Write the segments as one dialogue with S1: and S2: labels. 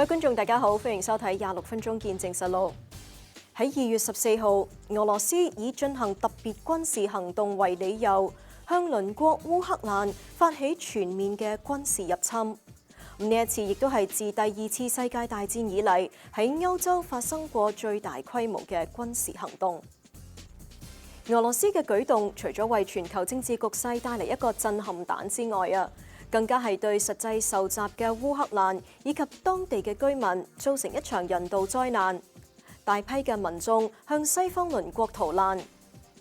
S1: 位觀眾大家好，歡迎收睇26分鐘見證實錄。喺2月14號，俄羅斯以進行特別軍事行動為理由，向鄰國烏克蘭發起全面嘅軍事入侵。呢一次亦都係自第2次世界大戰以嚟喺歐洲發生過最大規模嘅軍事行動。俄羅斯嘅舉動除咗為全球政治局勢帶嚟一個震撼彈之外更加係對實際受襲嘅烏克蘭以及當地嘅居民造成一場人道災難。大批嘅民眾向西方鄰國逃難。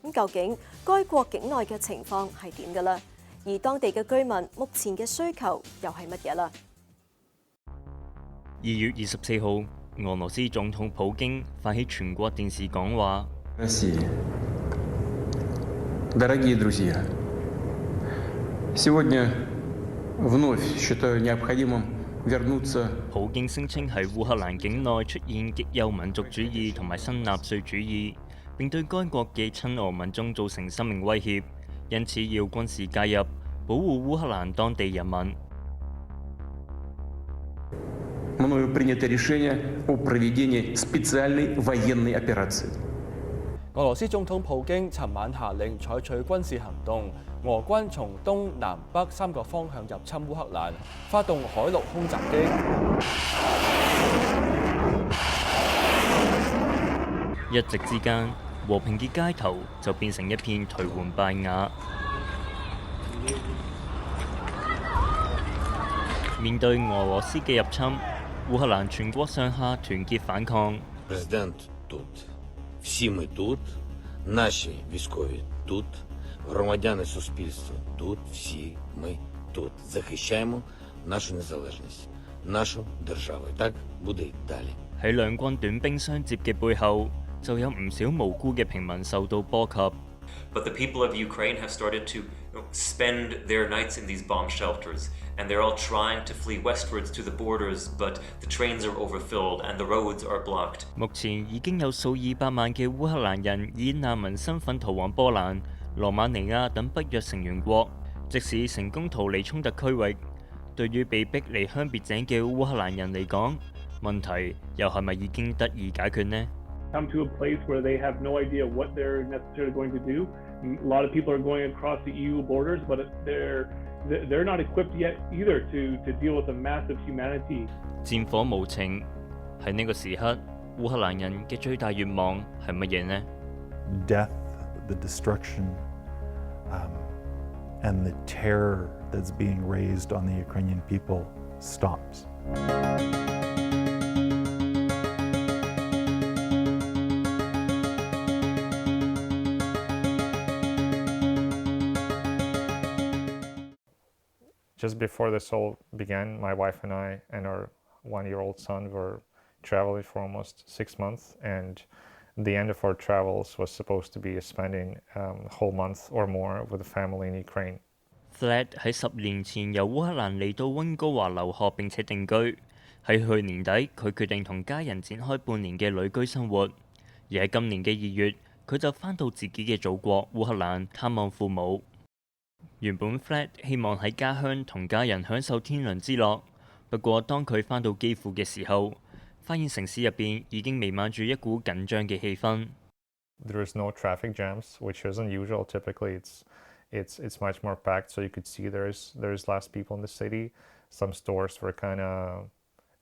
S1: 咁究竟該國境內嘅情況係點嘅呢？而當地嘅居民目前嘅需求又係乜嘢呢
S2: ？2月24號，俄羅斯總統普京發起全國電視講話。
S3: Дорогие друзья, сегодня вновь считаю необходимым вернуться。
S2: 普京聲稱喺烏克蘭境內出現極右民族主義同埋新納粹主義，並對該國嘅親俄民眾造成生命威脅，因此要軍事介入，保護烏克蘭當地人民。
S3: Мною принято решение о проведении специальной военной операции。
S4: 俄羅斯總統普京尋晚下令採取軍事行動，俄軍從東南北3個方向入侵烏克蘭，發動海陸空襲擊。
S2: 一夕之間，和平嘅街頭就變成一片頹垣敗瓦。面對俄羅斯嘅入侵，烏克蘭全國上下團結反抗。
S5: Всі ми тут, наші військові тут, громадяни суспільства тут, всі ми тут. Захищаємо нашу незалежність, нашу державу. І так буде й далі.
S2: 喺兩軍短兵相接嘅背後，就有唔少無辜嘅平民受到波及。
S6: But the people of Ukraine have started to spend their nights in these bomb shelters, and they're all trying to flee westwards to the borders, but the trains are overfilled and the roads are blocked.
S2: 目前已經有數以百萬嘅烏克蘭人以難民身份逃往波蘭、羅馬尼亞等北約成員國。即使成功逃離衝突區域，對於被逼離鄉別井嘅烏克蘭人嚟講，問題又係咪已經得以解決呢
S7: ？Come to a place where they have no idea what they're necessarily going to do. A lot of people are going across the EU borders, but they're not equipped yet either to deal with the massive humanity.
S2: 戰火無情，喺呢個時刻，烏克蘭人嘅最大願望係乜嘢呢？
S8: Death, the destruction, and the terror that's being raised on the Ukrainian people stops.
S9: Just before this all began, my wife and I and our 1-year-old son were traveling for almost 6 months, and the end of our travels was supposed to be spending a whole month or more with a family in Ukraine.
S2: Flat 喺10年前由烏克蘭嚟到溫哥華留學並且定居，喺去年底佢決定同家人展開半年嘅旅居生活，而喺今年嘅2月，佢就返到自己嘅祖國烏克蘭探望父母。原本 Flat 希望喺家鄉同家人享受天倫之樂，不過當佢返到基輔嘅時候，發現城市入邊已經彌漫住一股緊張嘅氣氛。
S9: There is no traffic jams, which isn't usual. Typically, it's much more packed, so you could see there's less people in the city. Some stores were kind of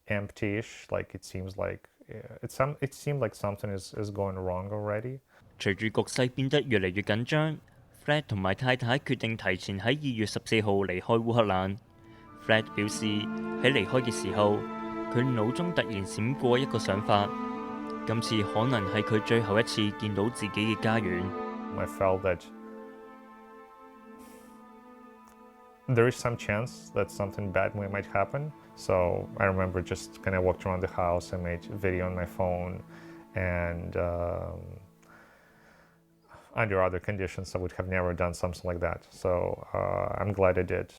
S9: empty-ish, like it seemed like something is going wrong already.
S2: 隨住局勢變得越嚟越緊張，Flat 同埋太太決定提前喺2月14號離開烏克蘭。Flat 表示喺離開嘅時候，佢腦中突然閃過一個想法，今次可能係佢最後一次見到自己嘅家園。
S9: I felt that there is some chance that something bad might happen. So I remember just kind of walked around the house and made a video on my phone, and under other conditions, I would have never done something like that. So I'm glad I did.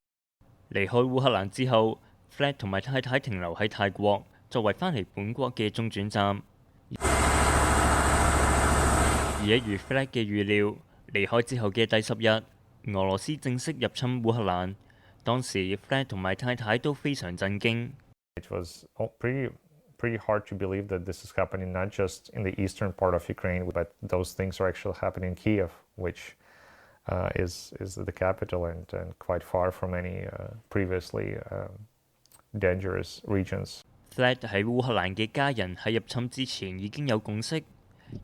S2: 離開烏克蘭之後 ，Flat 同埋太太停留喺泰國，作為返嚟本國嘅中轉站。而一如 Flat 嘅預料，離開之後嘅第10日，俄羅斯正式入侵烏克蘭。當時 Flat 同埋太太都非常震驚。
S9: It was pretty pretty hard to believe that this is happening not just in the eastern part of Ukraine, but those things are actually happening in Kiev, which is the capital and quite far from any previously dangerous regions.
S2: Flat 喺烏克蘭嘅家人喺入侵之前已經有共識，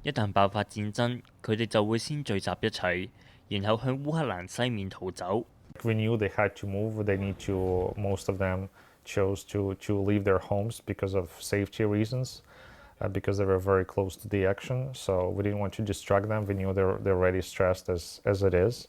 S2: 一旦爆發戰爭，佢哋就會先聚集一齊，然後向烏克蘭西面逃走。
S9: We knew they had to move. They need to. Most of them chose to leave their homes because of safety reasons, because they were very close to the action. So we didn't want to distract them. We knew they're already stressed as it is.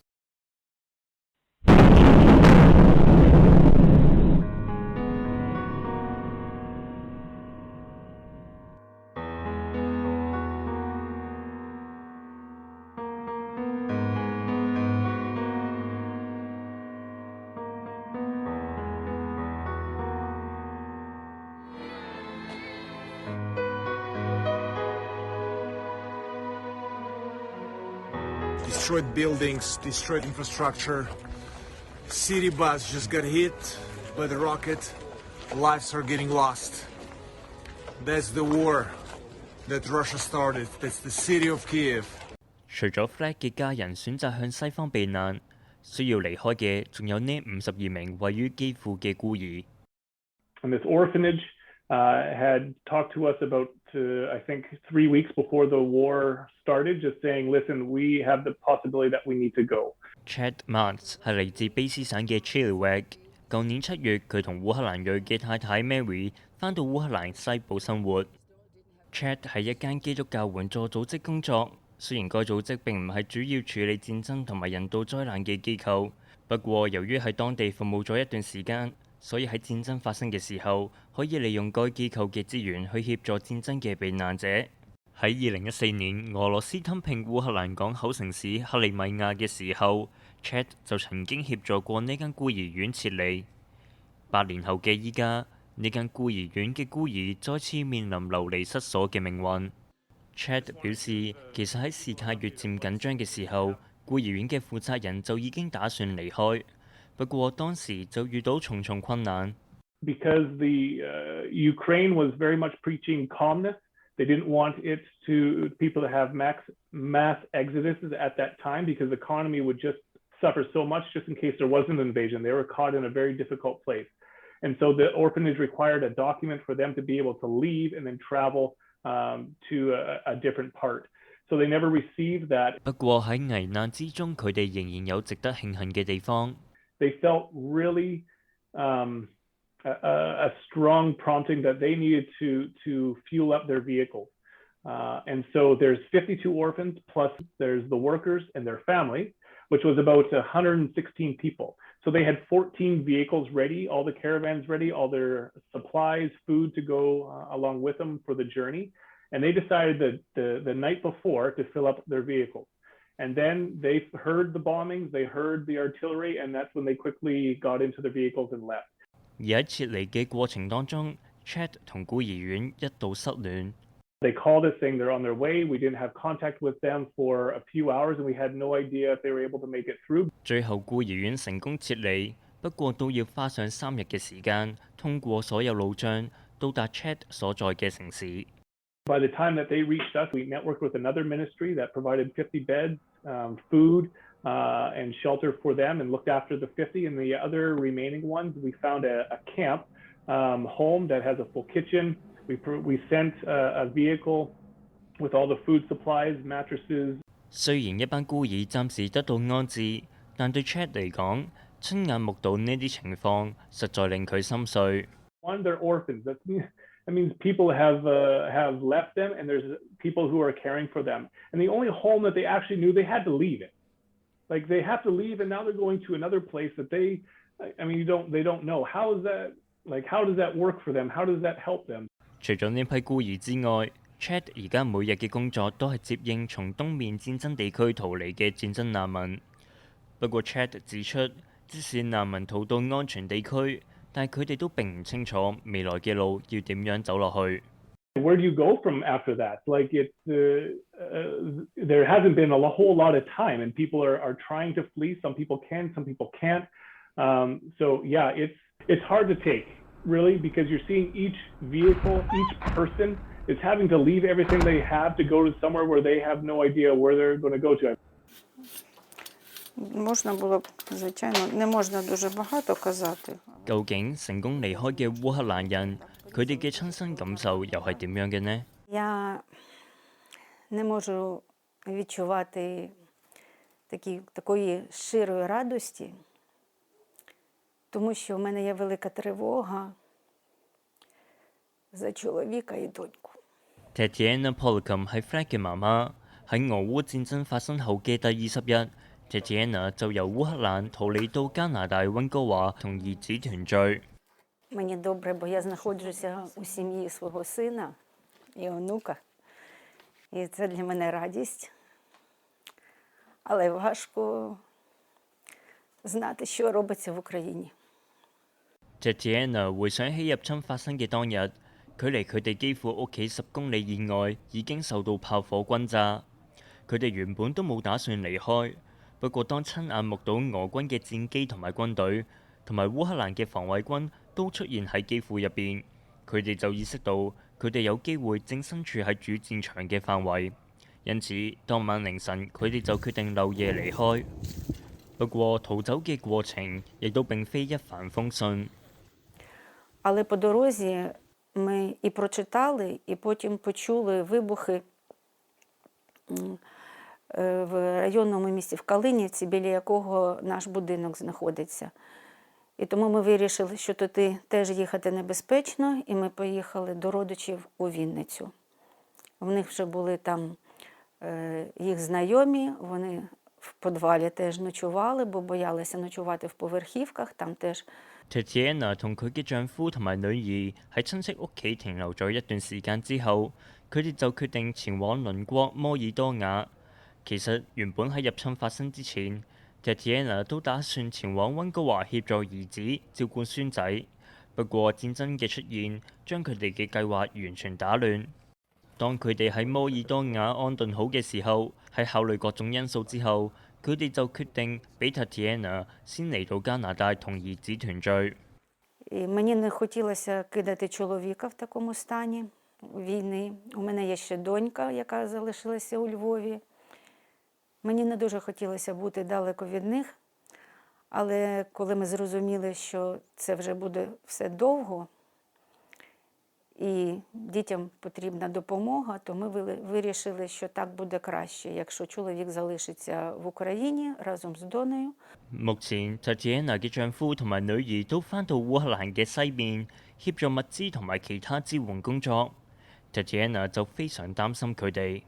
S10: Destroyed buildings, destroyed infrastructure. City bus just got hit by the rocket. Lives are getting lost. That's the war that Russia started. That's the city of Kiev.
S2: 除咗 Flat 嘅家人選擇向西方避難，需要離開嘅仲有呢52名位於基輔嘅孤兒。
S7: And this orphanage had talked to us about, I think, 3 weeks before the war started, just saying, listen, we have the possibility that we need to go.
S2: Chad Mans 係嚟自卑斯省嘅 Chilliwack。舊年7月，佢同烏克蘭裔嘅太太 Mary 返到烏克蘭西部生活。Chad 喺一間基督教援助組織工作，雖然該組織並唔係主要處理戰爭同埋人道災難嘅機構，不過由於喺當地服務咗一段時間，所以喺戰爭發生嘅時候，可以利用該機構嘅資源去協助戰爭嘅避難者。喺2014年，俄羅斯吞併烏克蘭港口城市克里米亞嘅時候 ，Chad 就曾經協助過呢間孤兒院撤離。8年後嘅依家，呢間孤兒院嘅孤兒再次面臨流離失所嘅命運。Chad 表示，其實喺事態越漸緊張嘅時候，孤兒院嘅負責人就已經打算離開。不過當時就遇到重重困難。
S7: Because the Ukraine was very much preaching calmness, they didn't want people to have mass exoduses at that time because the economy would just suffer so much just in case there was an invasion. They were caught in a very difficult place. And so the orphanage required a document for them to be able to leave and then travel to a different part. So they never received that.
S2: 不過喺危難之中，佢哋仍然有值得慶幸嘅地方。
S7: They felt really a strong prompting that they needed to fuel up their vehicles. And so there's 52 orphans, plus there's the workers and their family, which was about 116 people. So they had 14 vehicles ready, all the caravans ready, all their supplies, food to go along with them for the journey. And they decided that the night before to fill up their vehicles. And then they heard the bombings, they heard the artillery, and that's when they quickly got into their vehicles and left.
S2: 而喺撤離嘅過程當中 ，Chad 同孤兒院一度失聯。
S7: They called us saying they're on their way. We didn't have contact with them for a few hours, and we had no idea if they were able to make it through.
S2: 最後孤兒院成功撤離，不過都要花上3日嘅時間，通過所有路障，到達 Chad 所在嘅城市。
S7: By the time that they reached us, we networked with another ministry that provided 50 beds, food, and shelter for them and looked after the 50. And the other remaining ones, we found a camp home that has a full kitchen. We sent a vehicle with all the food supplies, mattresses.
S2: 雖然一班孤兒暫時得到安置，但對 Chad 嚟講，親眼目睹呢啲情況，實在令佢心碎。
S7: One, they're orphans. That means people have left them, and there's people who are caring for them. And the only home that they actually knew, they had to leave it. Like they have to leave, and now they're going to another place that they don't know. How is that? Like how does that work for them? How does that help them?
S2: 除咗呢批孤兒之外 ，Chad 而家每日嘅工作都係接應從東面戰爭地區逃離嘅戰爭難民。不過 Chad 指出，即使難民逃到安全地區，但係佢哋都並唔清楚未來嘅路要點樣走落去。
S7: Where do you go from after that? Like there hasn't been a whole lot of time, and people are trying to flee. Some people can, some people can't. So yeah, it's hard to take. really, because you're seeing each vehicle, each person is having to leave everything they have to go to somewhere where they have no idea where they're going to go to.
S11: Можна було б, звичайно, не можна дуже багато казати.
S2: 究竟成功離開嘅烏克蘭人，佢哋嘅親身感受又係點樣嘅呢？
S11: Я не можу відчувати такої щирої радості, тому що в мене є велика тривога за чоловіка і доньку.
S2: Tatiana Polikum 係 Fred 嘅媽媽，喺俄烏戰爭發生後嘅第20日。Tatiana 就由烏克蘭逃離到加拿大溫哥華同兒子團聚。
S11: Мені добре, бо я знаходжуся у сім'ї свого сина і онука. І це для мене радість. Але важко знати, що робиться в Україні.
S2: Tatiana 回想起入侵發生嘅當日，距離佢哋幾乎屋企10公里以外已經受到炮火轟炸。佢哋原本都冇打算離開。 不過，當親眼目睹俄軍嘅戰機同埋軍隊，同埋烏克蘭嘅防衛軍都出現喺機庫入邊，佢哋就意識到佢哋有機會正身處喺主戰場嘅範圍。因此，當晚凌晨，佢哋就決定漏夜離開。不過，逃走嘅過程亦都並非一帆風順。
S11: Але по дорозі ми і прочитали, і потім почули вибухи в районному місті в Калинівці, біля якого наш будинок знаходиться. І тому ми вирішили, що туди теж їхати небезпечно, і ми поїхали до родичів у Вінницю. В них вже були там їх знайомі, вони в підвалі теж ночували, бо боялися ночувати в поверхівках, там теж.
S2: Tatiana 同佢嘅丈夫同埋女兒喺親戚屋企停留咗一段時間之後，佢哋就決定前往鄰國摩爾多瓦。 其實原本喺入侵發生之前 ，Tatiana 都打算前往溫哥華協助兒子照顧孫仔。不過戰爭嘅出現將佢哋嘅計劃完全打亂。當佢哋喺摩爾多瓦安頓好嘅時候，喺考慮各種因素之後，佢哋就決定俾 Tatiana 先嚟到加拿大同兒子團聚。
S11: І мені не хотілося кидати чоловіка в такому стані війни. У мене є ще донька, яка залишилася у Львові. Мені не дуже хотілося бути далеко від них, але коли ми зрозуміли, що це вже буде все довго і дітям потрібна допомога, то ми вирішили, що так буде краще, якщо чоловік залишиться в Україні разом з донею.
S2: 目前 Tatiana 嘅丈夫同埋女兒都返到烏克蘭嘅西面協助物資同埋其他支援工作。Tatiana 就非常擔心佢哋。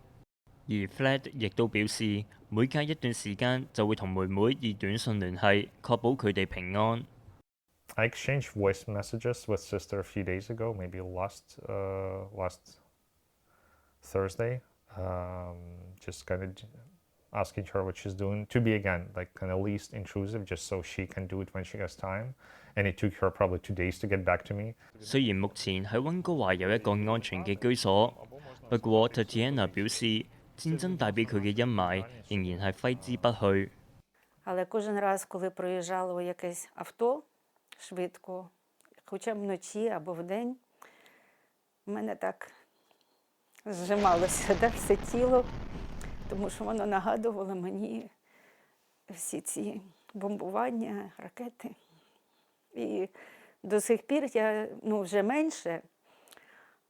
S2: 而 Fred 亦都表示，每隔一段時間就會同妹妹以短信聯繫，確保佢哋平安。
S9: I exchanged voice messages with sister a few days ago, maybe last Thursday, just kind of asking her what she's doing, to be again like kind of least intrusive, just so she can do it when she has time. And it took her probably 2 days to get back to me.
S2: 雖然目前喺溫哥華有一個安全嘅居所，不過 Tatiana 表示，戰爭帶俾佢嘅陰霾仍然係揮之不去。
S11: Але кожен раз, коли проїжджало якесь авто швидко, хоча б вночі або вдень, в мене так зжималося все тіло, тому що воно нагадувало мені всі ці бомбування, ракети. І до сих пір я, вже менше,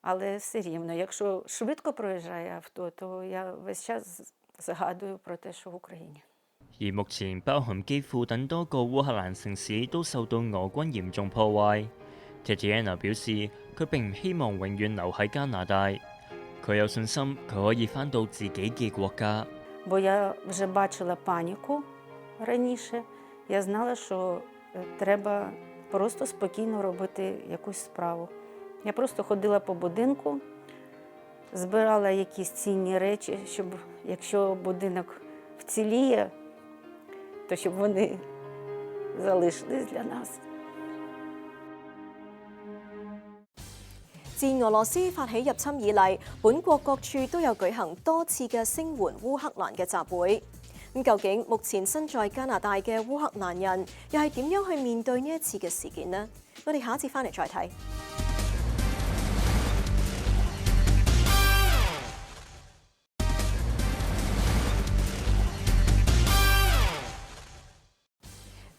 S11: але все рівно, якщо швидко проїжджає авто, то я весь час згадую про те, що в Україні.
S2: 而目前包含基輔等多個烏克蘭城市都受到俄軍嚴重破壞。Tatiana 表示，佢並唔希望永遠留喺加拿大，佢有信心佢可以返到自己嘅國家。
S11: Бо я вже бачила паніку раніше, я знала, що треба просто спокійно робити якусь справу. Я просто ходила по будинку, збирала якісь цінні речі, щоб якщо будинок вціліє, то щоб вони залишились для нас.
S1: 自俄羅斯發起入侵以嚟，本國各處都有舉行多次嘅聲援烏克蘭嘅集會。咁究竟目前身在加拿大嘅烏克蘭人又係點樣去面對呢一次嘅事件呢？我哋下一節翻嚟再睇。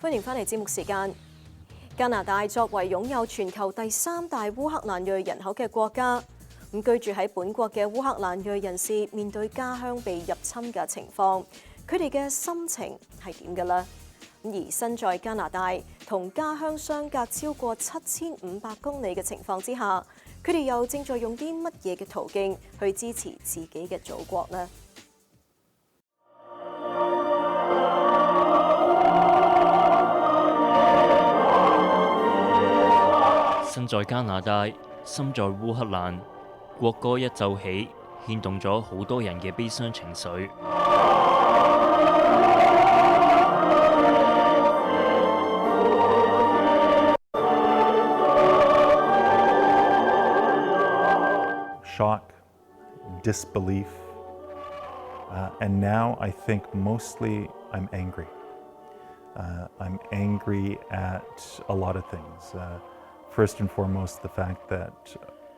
S1: 歡迎翻嚟節目時間。加拿大作為擁有全球第3大烏克蘭裔人口嘅國家，咁居住喺本國嘅烏克蘭裔人士面對家鄉被入侵嘅情況，佢哋嘅心情係點嘅呢？而身在加拿大同家鄉相隔超過7500公里嘅情況之下，佢哋又正在用啲乜嘢嘅途徑去支持自己嘅祖國呢？
S2: 身在加拿大，心在烏克蘭，國歌一奏起，牽動咗好多人嘅悲傷情緒。
S8: Shock, disbelief, and now I think mostly I'm angry. I'm angry at a lot of things. First and foremost, the fact that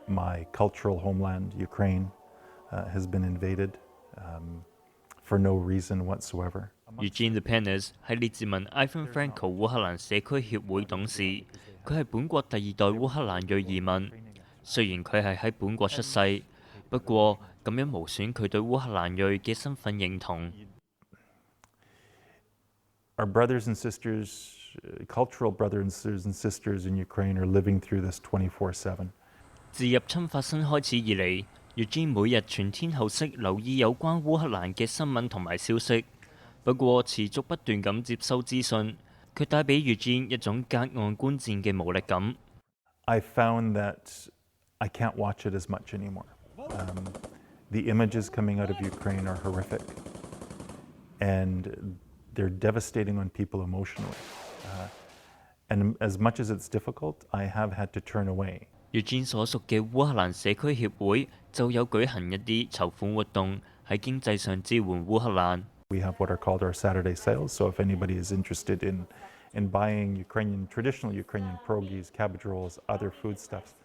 S8: my cultural homeland, Ukraine, has been invaded for no reason whatsoever.
S2: Eugene Lepenis 係列治文 Ivan Franko 烏克蘭社區協會董事，佢係本國第2代烏克蘭裔移民。雖然佢係喺本國出世，不過咁樣無損佢對烏克蘭裔嘅身份認同。
S8: Our brothers and sisters, cultural brothers and sisters in Ukraine are living through this 24/7.
S2: 自入侵發生開始以嚟，Eugene每日全天候式留意有關烏克蘭嘅新聞同埋消息。不過持續不斷咁接收資訊，卻帶俾Eugene一種隔岸觀戰嘅無力感。
S8: I found that I can't watch it as much anymore. The images coming out of Ukraine are horrific, and they're devastating on people emotionally. And as much as it's difficult, I have had to turn away.
S2: Eugene 所屬嘅烏克蘭社區協會就有舉行一啲籌款活動，喺經濟上支援烏克蘭。
S8: We have what are called our Saturday sales. So if anybody is interested in buying traditional Ukrainian pierogies, cabbage rolls, other foodstuffs,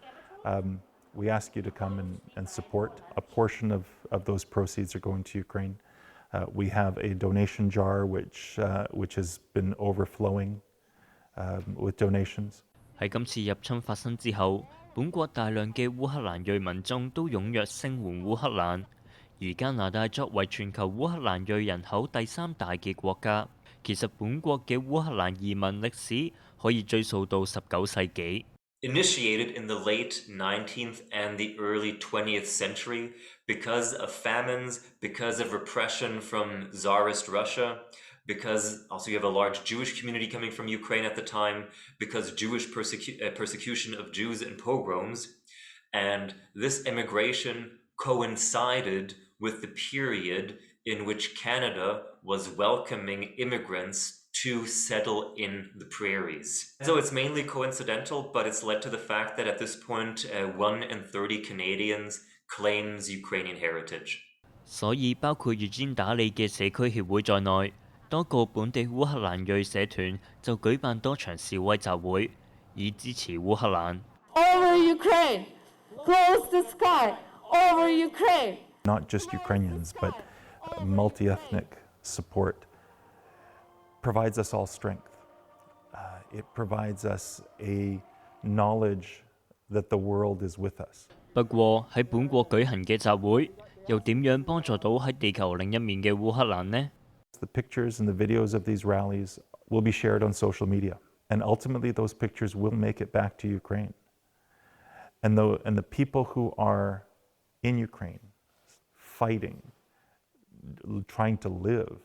S8: we ask you to come and support. A portion of those proceeds are going to Ukraine. We have a donation jar which has been overflowing with donations.
S2: 喺今次入侵發生之後，本國大量嘅烏克蘭裔民眾都踴躍聲援烏克蘭。而加拿大作為全球烏克蘭裔人口第3大嘅國家，其實本國嘅烏克蘭移民歷史可以追溯到19世紀。
S6: Initiated in the late 19th and the early 20th century because of famines, because of repression from Tsarist Russia, because also you have a large Jewish community coming from Ukraine at the time, because Jewish persecution of Jews and pogroms, and this immigration coincided with the period in which Canada was welcoming immigrants to settle in the prairies. So it's mainly coincidental, but it's led to the fact that at this point, 1 in 30 Canadians claims Ukrainian heritage.
S2: 所以包括Eugene打理嘅社區協會在內，多個本地烏克蘭裔社團就舉辦多場示威集會，以支持烏克蘭。
S12: Over Ukraine, close the sky. Over Ukraine.
S8: Not just Ukrainians, but multi-ethnic support provides us all strength. It provides us a knowledge that the world is with us.
S2: 不過喺本國舉行嘅集會，又點樣幫助到喺地球另一面嘅烏克蘭呢？
S8: The pictures and the videos of these rallies will be shared on social media, and ultimately those pictures will make it back to Ukraine. And the people who are in Ukraine, fighting, trying to live,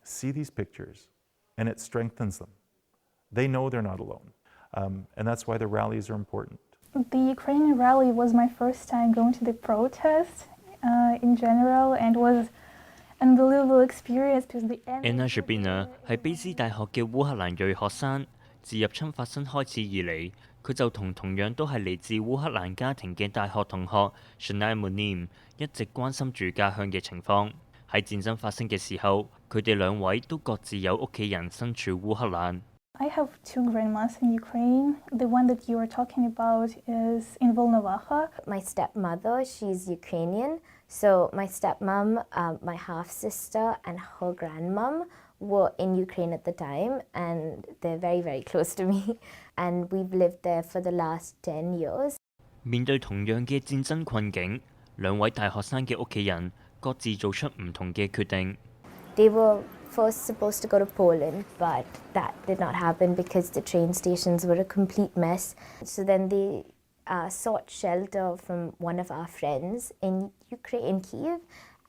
S8: see these pictures, and it strengthens them. They know they're not alone, and that's why the rallies are important.
S13: The Ukrainian rally was my first time going to the protest in general, and was an unbelievable experience because the
S2: Anna Shabina 係卑斯大學嘅烏克蘭裔學生，自入侵發生開始以嚟，佢就同樣都係嚟自烏克蘭家庭嘅大學同學 Shanai Munim 一直關心住家鄉嘅情況。喺喺戰爭發生嘅時候，佢哋兩位都各自有屋企人身處烏克蘭。
S13: I have two grandmas in Ukraine. The one that you are talking about is in Volnovakha.
S14: My stepmother, she's Ukrainian. So my stepmom, my half-sister, and her grandmom were in Ukraine at the time, and they're very, very close to me. And we've lived there for the last 10 years.
S2: 面對同樣嘅戰爭困境，兩位大學生嘅屋企人各自做出唔同嘅決定。
S14: They were first supposed to go to Poland, but that did not happen because the train stations were a complete mess. So then they sought shelter from one of our friends in Ukraine, in Kyiv,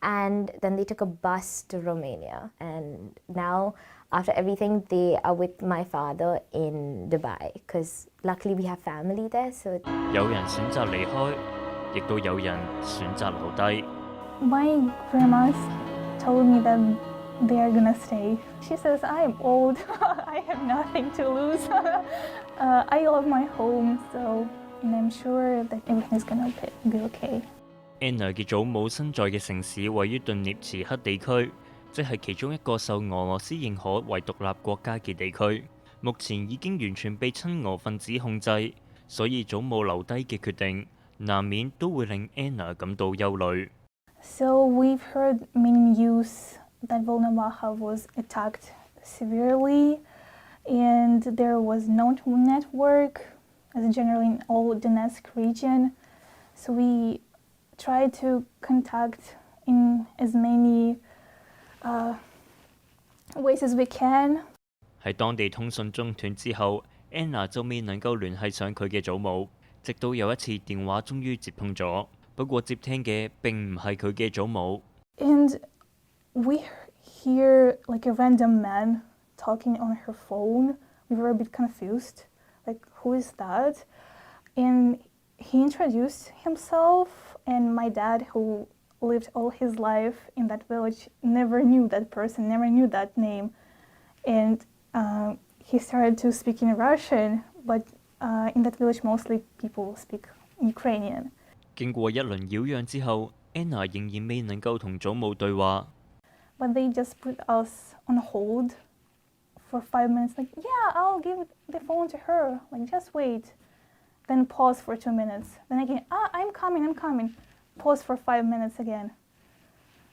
S14: and then they took a bus to Romania. And now, after everything, they are with my father in Dubai because luckily we have family there. So
S2: 有人選擇離開，亦都有人選擇留低。
S13: My grandmas told me that they are gonna stay. She says, I'm old, I have nothing to lose. I love my home, so and I'm sure that everything's gonna be okay.
S2: Anna 嘅祖母身在嘅城市位於頓涅茨克地區，即係其中一個受俄羅斯認可為獨立國家嘅地區。目前已經完全被親俄分子控制，所以祖母留低嘅決定，難免都會令 Anna 感到憂慮。
S13: So we've heard many news that Volnovakha was attacked severely, and there was no network, as generally in all Donetsk region. So we tried to contact in as many ways as we can.
S2: 喺當地通訊中斷之後 ，Anna 就未能夠聯繫上佢嘅祖母，直到有一次電話終於接通咗。不過接聽嘅並唔係佢嘅祖母。
S13: And we hear like a random man talking on her phone. We were a bit confused, like who is that? And he introduced himself, and my dad, who lived all his life in that village, never knew that person, never knew that name. And he started to speak in Russian, but in that village mostly people speak Ukrainian.
S2: 經過一輪擾攘之後 ，Anna 仍然未能夠同祖母對話。
S13: But they just put us on hold for 5 minutes, like, yeah, I'll give the phone to her, like, just wait. Then pause for 2 minutes. Then again, I'm coming. Pause for 5 minutes again.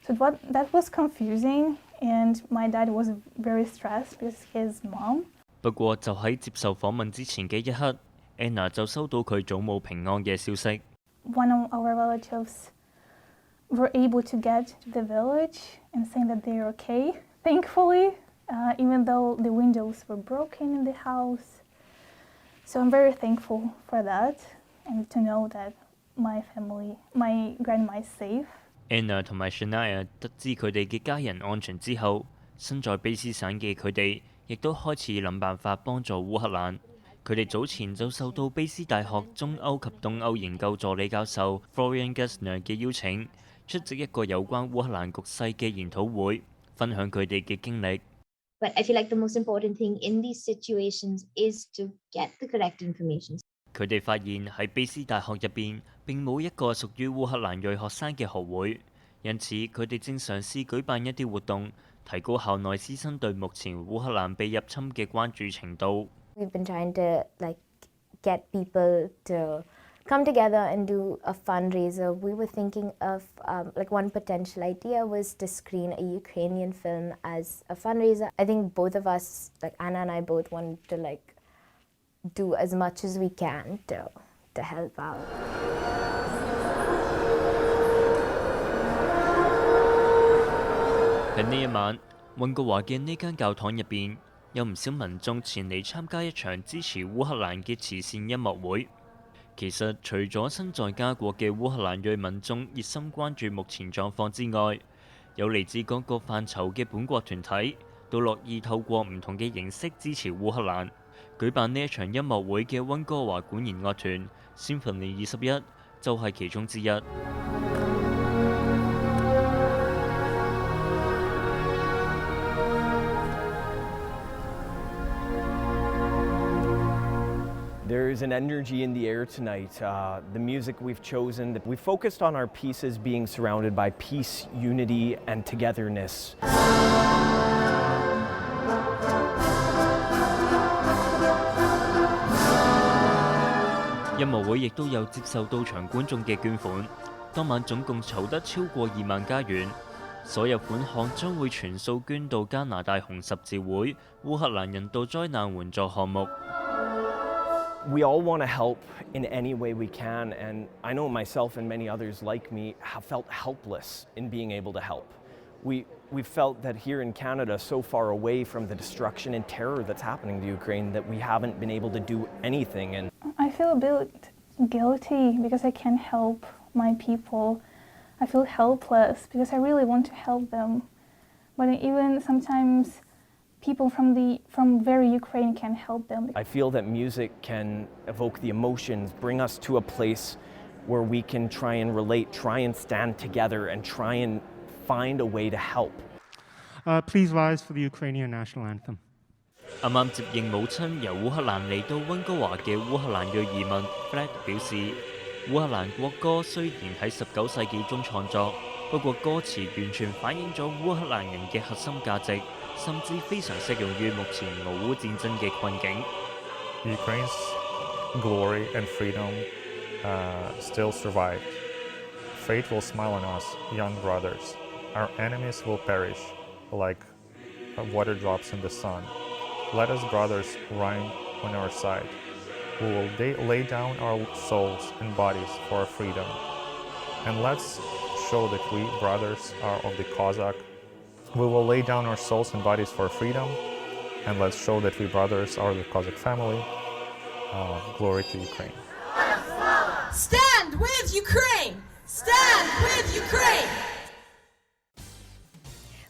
S13: So that was confusing, and my dad was very stressed because his mom.
S2: 不過就喺接受訪問之前嘅一刻 ，Anna 就收到佢祖母平安嘅消息。
S13: One of our relatives were able to get to the village and saying that they're okay, thankfully, even though the windows were broken in the house. So I'm very thankful for that and to know that my grandma is safe.
S2: Anna 同埋 Shania 得知佢哋嘅家人安全之後，身在卑斯省嘅佢哋亦都開始諗辦法幫助烏克蘭。佢哋早前就受到卑斯大學中歐及東歐研究助理教授 Florian Gessner 嘅邀請，出席一個有關烏克蘭局勢嘅研討會，分享佢哋嘅經歷。
S14: But I feel like the most important thing in these situations is to get the correct information.
S2: 佢哋發現喺卑斯大學入邊並冇一個屬於烏克蘭裔學生嘅學會，因此佢哋正嘗試舉辦一啲活動，提高校內師生對目前烏克蘭被入侵嘅關注程度。
S14: We've been trying to get people to come together and do a fundraiser. We were thinking of one potential idea was to screen a Ukrainian film as a fundraiser. I think both of us, Anna and I both want to do as much as we can to help out.
S2: 喺呢一晚，溫哥華嘅呢間教堂入邊，有唔少民眾前嚟參加一場支持烏克蘭嘅慈善音樂會。其實除咗身在家國嘅烏克蘭裔民眾熱心關注目前狀況之外，有嚟自各個範疇嘅本國團體都樂意透過唔同嘅形式支持烏克蘭。舉辦呢一場音樂會嘅溫哥華管弦樂團 Symphony 21就係其中之一。
S15: There's an energy in the air tonight. The music we've chosen, we focused on our pieces being surrounded by peace, unity, and togetherness.
S2: 音樂會亦都有接受到場觀眾嘅捐款，當晚總共籌得超過2萬加元，所有款項將會全數捐到加拿大紅十字會烏克蘭人道災難援助項目。
S15: We all want to help in any way we can, and I know myself and many others like me have felt helpless in being able to help. We've felt that here in Canada, so far away from the destruction and terror that's happening to Ukraine, that we haven't been able to do anything. And
S13: I feel a bit guilty because I can't help my people. I feel helpless because I really want to help them. But even sometimes people from very Ukraine can't help them.
S15: I feel that music can evoke the emotions, bring us to a place where we can try and relate, try and stand together, and try and find a way to help.
S16: Please rise for the Ukrainian national anthem.
S2: 啱啱接應母親由烏克蘭嚟到溫哥華嘅烏克蘭裔移民 Fred 表示，烏克蘭國歌雖然喺19世紀中創作，不過歌詞完全反映咗烏克蘭人嘅核心價值，甚至非常適用於目前俄烏戰爭嘅困境。
S9: Ukraine's glory and freedom still survive. Fate will smile on us, young brothers. Our enemies will perish like water drops in the sun. Let us, brothers, ride on our side. We will lay down our souls and bodies for our freedom. And let's show that we, brothers, are of the Cossack. We will lay down our souls and bodies for freedom. And let's show that we, brothers, are the Cossack family. Glory to Ukraine.
S17: Stand with Ukraine! Stand with Ukraine!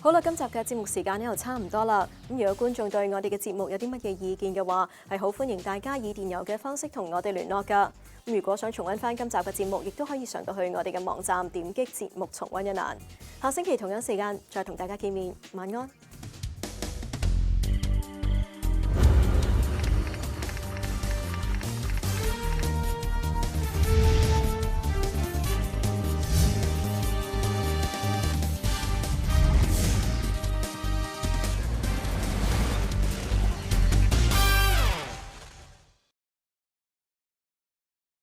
S1: 好啦，今集嘅節目時間呢又差唔多啦。咁如果觀眾對我哋嘅節目有啲乜嘢意見嘅話，係好歡迎大家以電郵嘅方式同我哋聯絡㗎。咁如果想重溫翻今集嘅節目，亦都可以上到去我哋嘅網站，點擊節目重溫一欄。下星期同樣時間再同大家見面，晚安。